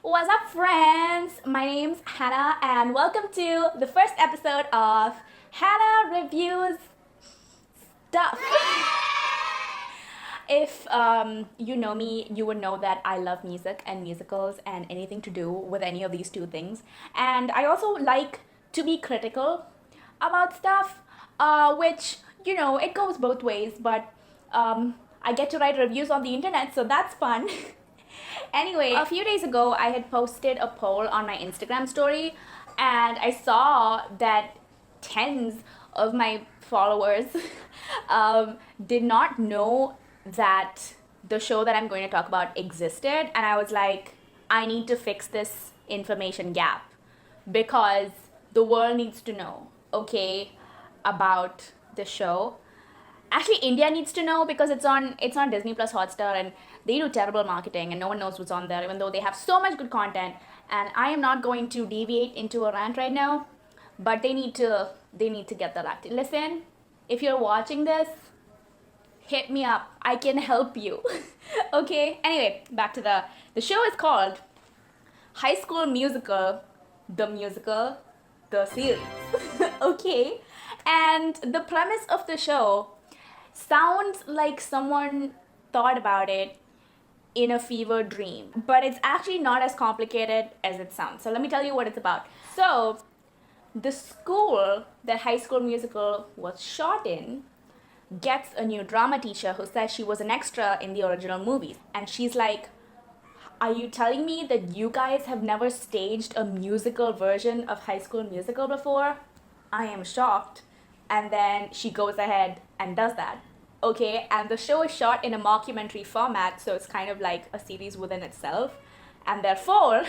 What's up, friends? My name's Hannah, and welcome to the first episode of Hannah Reviews Stuff. If you know me, you would know that I love music and musicals and anything to do with any of these two things. And I also like to be critical about stuff, which, it goes both ways, but I get to write reviews on the internet, so that's fun. Anyway, a few days ago, I had posted a poll on my Instagram story, and I saw that tens of my followers did not know that the show that I'm going to talk about existed, and I was like, I need to fix this information gap because the world needs to know, okay, about the show. Actually, India needs to know because it's on Disney Plus Hotstar, and they do terrible marketing and no one knows what's on there, even though they have so much good content. And I am not going to deviate into a rant right now, but they need to get that active. Listen, if you're watching this, hit me up. I can help you. Okay. Anyway, back to the show is called High School Musical, the series. Okay. And the premise of the show sounds like someone thought about it in a fever dream, but it's actually not as complicated as it sounds. So let me tell you what it's about. So the school that High School Musical was shot in gets a new drama teacher who says she was an extra in the original movies, and she's like, are you telling me that you guys have never staged a musical version of High School Musical before? I am shocked. And then she goes ahead and does that. Okay, and the show is shot in a mockumentary format, so it's kind of like a series within itself. And therefore,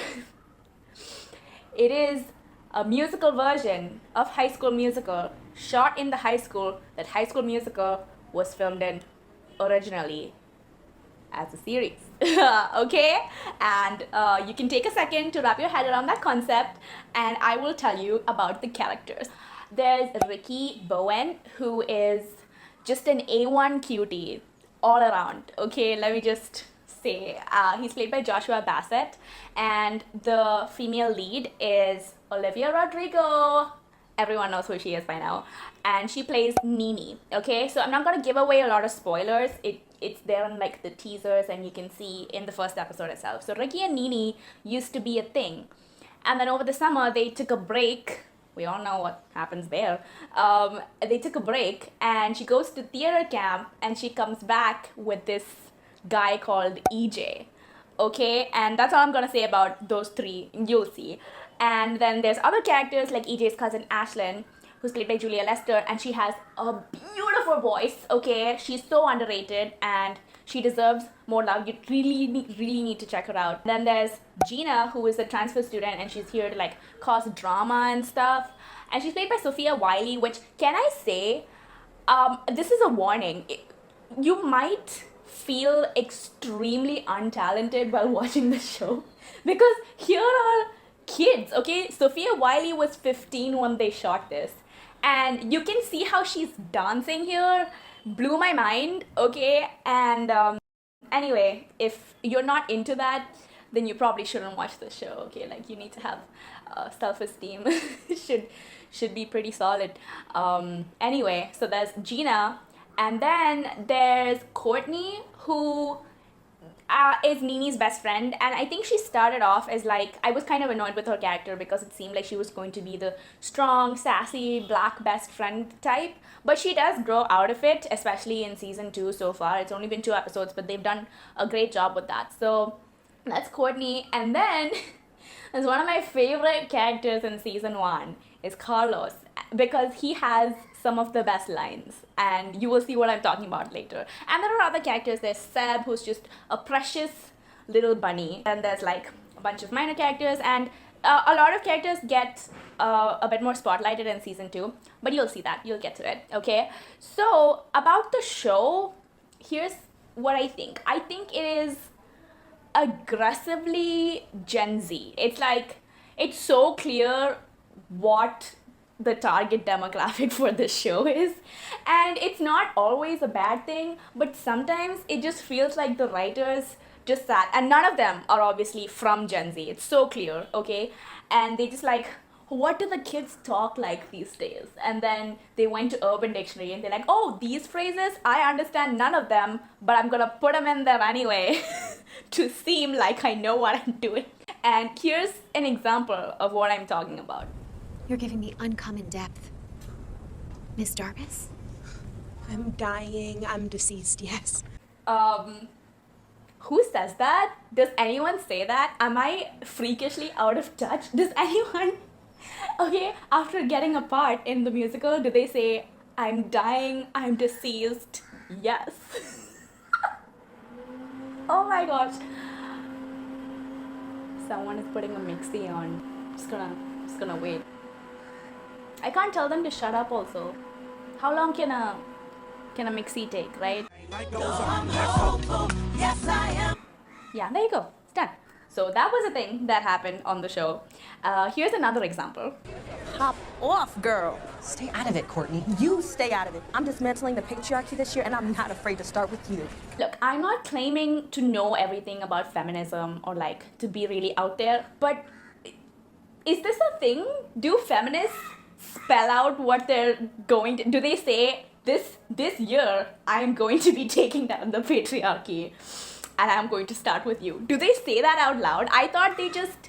it is a musical version of High School Musical, shot in the high school that High School Musical was filmed in originally as a series. Okay, and you can take a second to wrap your head around that concept, and I will tell you about the characters. There's Ricky Bowen, who is just an A1 cutie all around. Okay, let me just say, he's played by Joshua Bassett, and the female lead is Olivia Rodrigo. Everyone knows who she is by now, and she plays Nini. Okay, so I'm not gonna give away a lot of spoilers. It's there in like the teasers, and you can see in the first episode itself. So Ricky and Nini used to be a thing, and then over the summer they took a break. We all know what happens there. They took a break, and she goes to theater camp, and she comes back with this guy called EJ. Okay, and that's all I'm gonna say about those three. You'll see. And then there's other characters like EJ's cousin Ashlyn, who's played by Julia Lester, and she has a beautiful voice. Okay, she's so underrated, and she deserves more love. You really need to check her out. Then there's Gina, who is a transfer student, and she's here to like cause drama and stuff. And she's played by Sophia Wiley, which, can I say, this is a warning. You might feel extremely untalented while watching the show because here are kids. Okay, Sophia Wiley was 15 when they shot this, and you can see how she's dancing here. Blew my mind. Okay, and anyway, if you're not into that, then you probably shouldn't watch the show. Okay, like you need to have self-esteem. should be pretty solid. Anyway, so there's Gina, and then there's Courtney, who is Nini's best friend, and I think she started off as like, I was kind of annoyed with her character because it seemed like she was going to be the strong, sassy, black best friend type, but she does grow out of it, especially in season 2 so far. It's only been 2 episodes, but they've done a great job with that. So that's Courtney, and then there's one of my favorite characters in season 1 is Carlos, because he has some of the best lines, and you will see what I'm talking about later. And there are other characters. There's Seb, who's just a precious little bunny, and there's like a bunch of minor characters, and a lot of characters get a bit more spotlighted in season 2, but you'll see that. You'll get to it. Okay, so about the show, here's what I think. I think it is aggressively Gen Z. It's like, it's so clear what the target demographic for this show is, and it's not always a bad thing, but sometimes it just feels like the writers just sat, and none of them are obviously from Gen Z. It's so clear, okay? And they just like, what do the kids talk like these days? And then they went to Urban Dictionary and they're like, oh, these phrases, I understand none of them, but I'm gonna put them in there anyway to seem like I know what I'm doing. And here's an example of what I'm talking about. You're giving me uncommon depth. Miss Darbus? I'm dying. I'm deceased, yes. Who says that? Does anyone say that? Am I freakishly out of touch? Does anyone, okay, after getting a part in the musical, do they say, I'm dying, I'm deceased? Yes. Oh my gosh. Someone is putting a mixie on. Just gonna wait. I can't tell them to shut up also. How long can a mixie take, right? Yeah, there you go. It's done. So that was a thing that happened on the show. Here's another example. Hop off, girl. Stay out of it, Courtney. You stay out of it. I'm dismantling the patriarchy this year, and I'm not afraid to start with you. Look, I'm not claiming to know everything about feminism or like to be really out there, but is this a thing? Do feminists spell out what they're going to do? They say this year I'm going to be taking down the patriarchy and I'm going to start with you? Do they say that out loud? I thought they just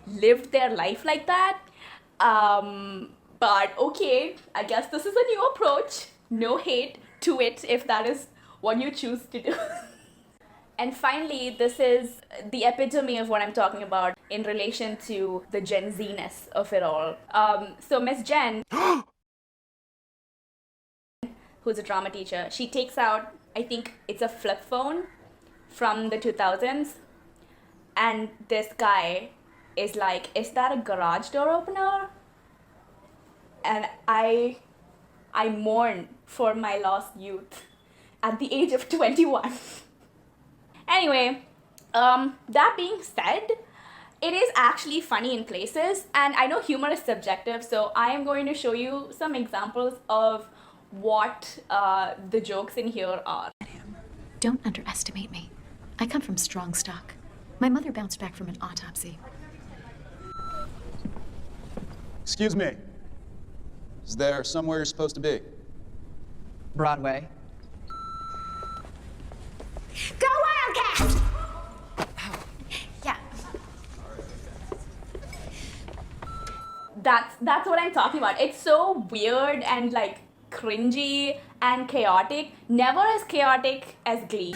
lived their life like that. But okay, I guess this is a new approach. No hate to it if that is what you choose to do. And finally, this is the epitome of what I'm talking about in relation to the Gen Z-ness of it all. So Miss Jen, who's a drama teacher, she takes out, I think it's a flip phone from the 2000s. And this guy is like, is that a garage door opener? And I mourn for my lost youth at the age of 21. Anyway, that being said, it is actually funny in places, and I know humor is subjective, so I am going to show you some examples of what the jokes in here are. Don't underestimate me. I come from strong stock. My mother bounced back from an autopsy. Excuse me. Is there somewhere you're supposed to be? Broadway. Go Wildcats! Yeah. That's what I'm talking about. It's so weird and like cringy and chaotic. Never as chaotic as Glee.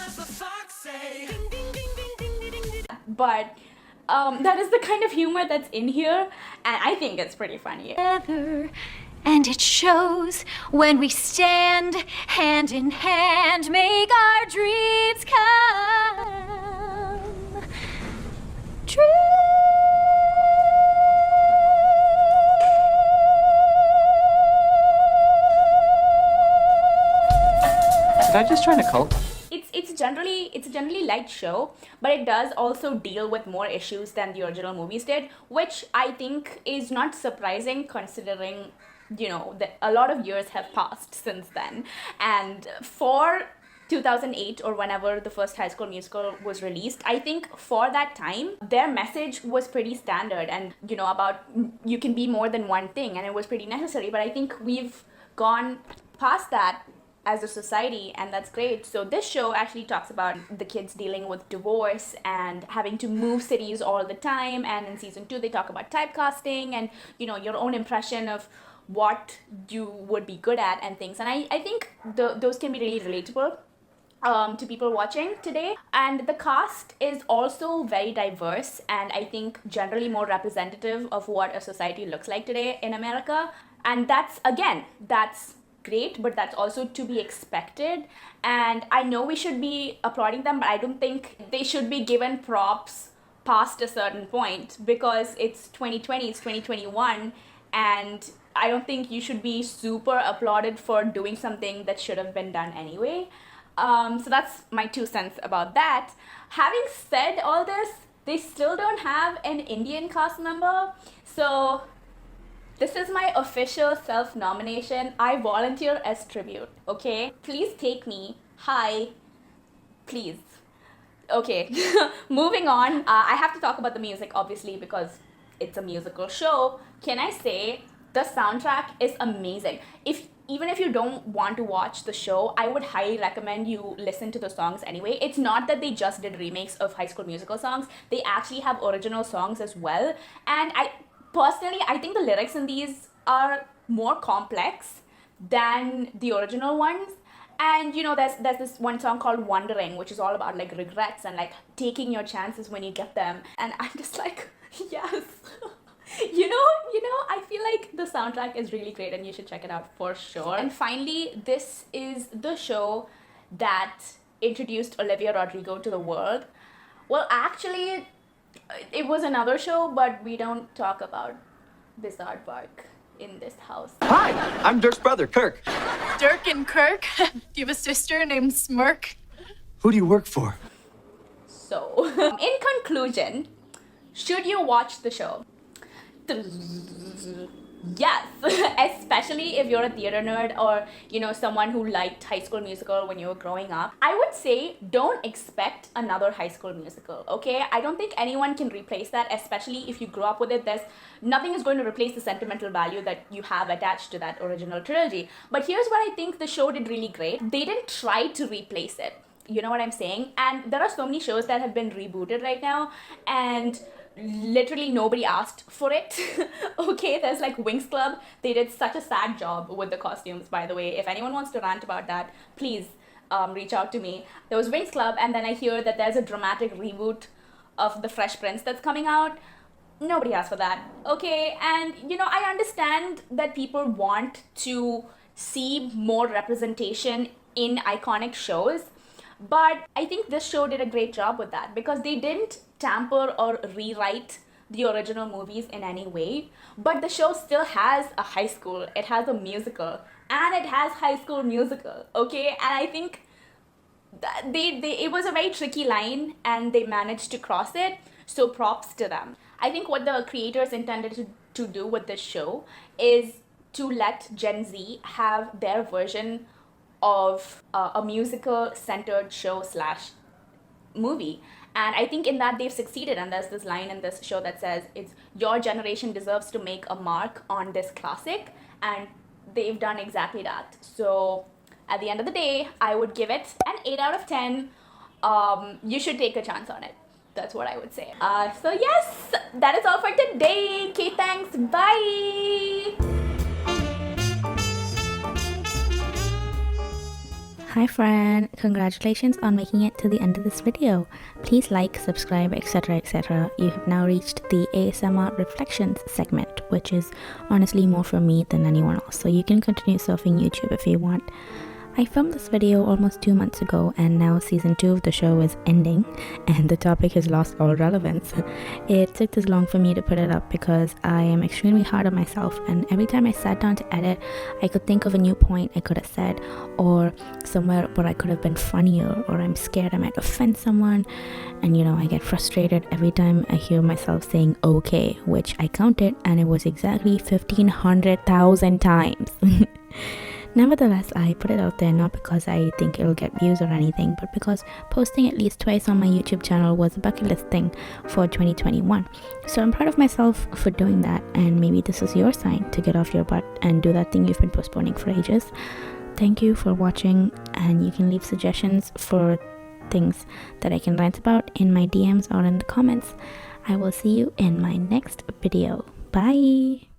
But that is the kind of humor that's in here, and I think it's pretty funny. And it shows when we stand hand in hand, make our dreams come true. Did I just join a cult? It's a generally light show, but it does also deal with more issues than the original movies did, which I think is not surprising considering, you know, that a lot of years have passed since then. And for 2008 or whenever the first High School Musical was released, I think for that time their message was pretty standard and, you know, about you can be more than one thing, and it was pretty necessary. But I think we've gone past that as a society, and that's great. So this show actually talks about the kids dealing with divorce and having to move cities all the time, and in season 2 they talk about typecasting and, you know, your own impression of what you would be good at and things. And I think those can be really relatable to people watching today. And the cast is also very diverse and I think generally more representative of what a society looks like today in America. And that's great, but that's also to be expected. And I know we should be applauding them, but I don't think they should be given props past a certain point, because it's 2020, it's 2021, and I don't think you should be super applauded for doing something that should have been done anyway. So that's my 2 cents about that. Having said all this, they still don't have an Indian cast member, so this is my official self-nomination. I volunteer as tribute, okay? Please take me. Hi. Please. Okay, moving on. I have to talk about the music, obviously, because it's a musical show. Can I say the soundtrack is amazing? Even if you don't want to watch the show, I would highly recommend you listen to the songs anyway. It's not that they just did remakes of High School Musical songs. They actually have original songs as well. And I think the lyrics in these are more complex than the original ones. And you know, there's this one song called Wondering, which is all about like regrets and like taking your chances when you get them. And I'm just like, yes. You know, I feel like the soundtrack is really great and you should check it out for sure. And finally, this is the show that introduced Olivia Rodrigo to the world. Well, actually, it was another show, but we don't talk about Bizarre Bark in this house. Hi, I'm Dirk's brother, Kirk. Dirk and Kirk? Do you have a sister named Smirk? Who do you work for? So, in conclusion, should you watch the show? Yes, especially if you're a theater nerd or, you know, someone who liked High School Musical when you were growing up. I would say don't expect another High School Musical, okay? I don't think anyone can replace that, especially if you grew up with it. Nothing is going to replace the sentimental value that you have attached to that original trilogy. But here's what I think the show did really great. They didn't try to replace it. You know what I'm saying? And there are so many shows that have been rebooted right now, and literally nobody asked for it. Okay, there's like Winx Club. They did such a sad job with the costumes, by the way. If anyone wants to rant about that, please reach out to me. There was Winx Club, and then I hear that there's a dramatic reboot of The Fresh Prince that's coming out. Nobody asked for that, okay? And you know, I understand that people want to see more representation in iconic shows, but I think this show did a great job with that because they didn't tamper or rewrite the original movies in any way, but the show still has a high school, it has a musical, and it has High School Musical, okay? And I think that it was a very tricky line and they managed to cross it, so props to them. I think what the creators intended to do with this show is to let Gen Z have their version of a musical centered show / movie. And I think in that they've succeeded. And there's this line in this show that says, it's your generation deserves to make a mark on this classic. And they've done exactly that. So at the end of the day, I would give it an 8 out of 10. You should take a chance on it. That's what I would say. So yes, that is all for today. Okay, thanks. Bye. Hi friend, congratulations on making it to the end of this video. Please like, subscribe, etc, etc. You have now reached the ASMR Reflections segment, which is honestly more for me than anyone else, so you can continue surfing YouTube if you want. I filmed this video almost 2 months ago, and now season 2 of the show is ending and the topic has lost all relevance. It took this long for me to put it up because I am extremely hard on myself, and every time I sat down to edit, I could think of a new point I could have said, or somewhere where I could have been funnier, or I'm scared I might offend someone, and you know, I get frustrated every time I hear myself saying okay, which I counted and it was exactly 1,500,000 times. Nevertheless, I put it out there not because I think it'll get views or anything, but because posting at least twice on my YouTube channel was a bucket list thing for 2021. So I'm proud of myself for doing that, and maybe this is your sign to get off your butt and do that thing you've been postponing for ages. Thank you for watching, and you can leave suggestions for things that I can rant about in my DMs or in the comments. I will see you in my next video. Bye!